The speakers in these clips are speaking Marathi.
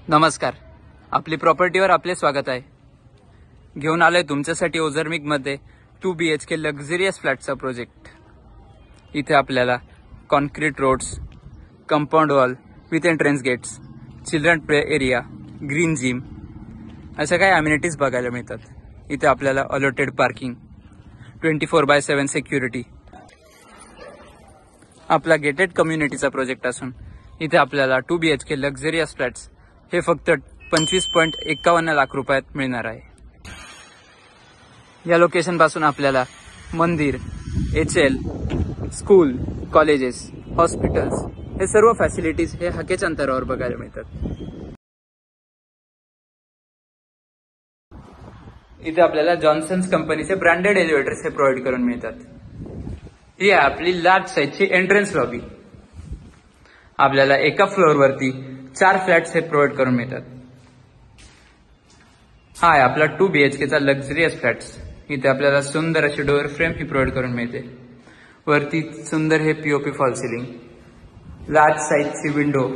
नमस्कार, आपली प्रॉपर्टीवर आपले स्वागत आहे। घेऊन आलोय तुमच्यासाठी ओझरमिक मध्ये 2 BHK लक्झरियस फ्लॅटचा प्रोजेक्ट। इथे आपल्याला concrete roads, compound wall with entrance gates, children play area, green gym अशा काही अम्युनिटीज बघायला मिळतात। इथे आपल्याला अलॉटेड पार्किंग, 24/7 सिक्युरिटी, आपला गेटेड कम्युनिटीचा प्रोजेक्ट असून इथे आपल्याला 2 BHK लक्झरियस फ्लॅट्स हे फक्त 25.51 लाख रुपयात मिळणार आहे। या लोकेशन पासून आपल्याला मंदिर, HL, स्कूल, कॉलेजेस, हॉस्पिटल्स हे सर्व फॅसिलिटीज हे हाकेच्या अंतरावर बघायला मिळतात। इथे आपल्याला जॉन्सन्स कंपनीचे ब्रँडेड एलिव्हेटर्स हे प्रोव्हाइड करून मिळतात। ही आहे आपली लार्ज साईजची एंट्रन्स लॉबी। आपल्याला एका फ्लोअरवरती 4 फ्लॅट्स हे प्रोव्हाइड करून मिळतात। हा आहे आपला 2 BHKचा लक्झरियस फ्लॅट्स। इथे आपल्याला सुंदर अशी डोअर फ्रेम ही प्रोव्हाइड करून मिळते। वरती सुंदर हे POP फॉल सिलिंग, लार्ज साईजची विंडो।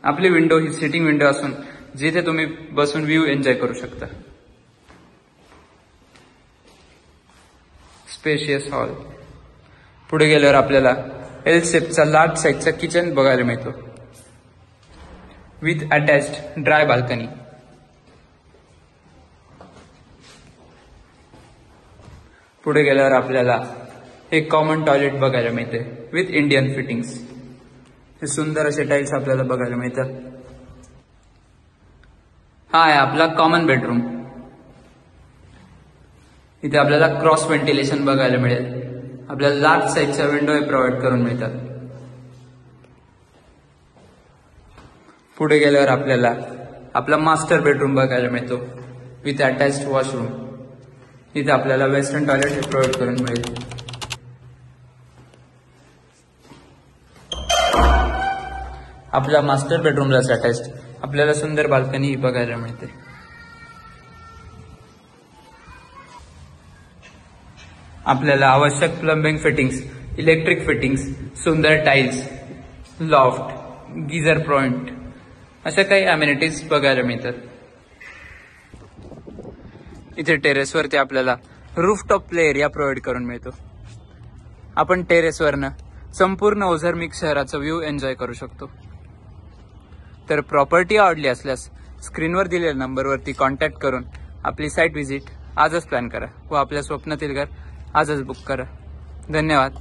आपली विंडो ही सिटिंग विंडो असून जिथे तुम्ही बसून व्ह्यू एन्जॉय करू शकता। Spacious hall. पुढे गेल्यावर आपल्याला L शेपचा लार्ज साईजचा किचन बघायला मिळतो विथ अटॅच्ड ड्राय बाल्कनी। पुढे गेल्यावर आपल्याला एक कॉमन टॉयलेट बघायला मिळते विथ इंडियन फिटिंग्स। हे सुंदर असे टाइल्स आपल्याला बघायला मिळतात। हा आहे आपला कॉमन बेडरूम। इथे आपल्याला क्रॉस व्हेंटिलेशन बघायला मिळेल। आपल्याला लार्ज साईजच्या विंडो हे प्रोव्हाइड करून मिळतात। पुढे गेल्यावर आपल्याला आपला मास्टर बेडरूम बघायला मिळतो विथ अटॅच्ड वॉशरूम। इथे आपल्याला वेस्टर्न टॉयलेट हे प्रोव्हाइड करून मिळेल। आपल्या मास्टर बेडरूमला अटॅच्ड आपल्याला सुंदर बाल्कनी बघायला मिळते। आपल्याला आवश्यक प्लंबिंग फिटिंग्स, इलेक्ट्रिक फिटिंग्स, सुंदर टाइल्स, लॉफ्ट, गीझर पॉइंट अशा काही अम्युनिटीज बघायला मिळतात। इथे टेरेसवरती आपल्याला रूफटॉप प्ले एरिया प्रोव्हाइड करून मिळतो। आपण टेरेसवरनं संपूर्ण ओझरमिक शहराचा व्ह्यू एन्जॉय करू शकतो। तर प्रॉपर्टी आवडली असल्यास स्क्रीनवर दिलेल्या नंबरवरती कॉन्टॅक्ट करून आपली साईट व्हिजिट आजच प्लॅन करा व आपल्या स्वप्नातील घर आजच बुक करा। धन्यवाद।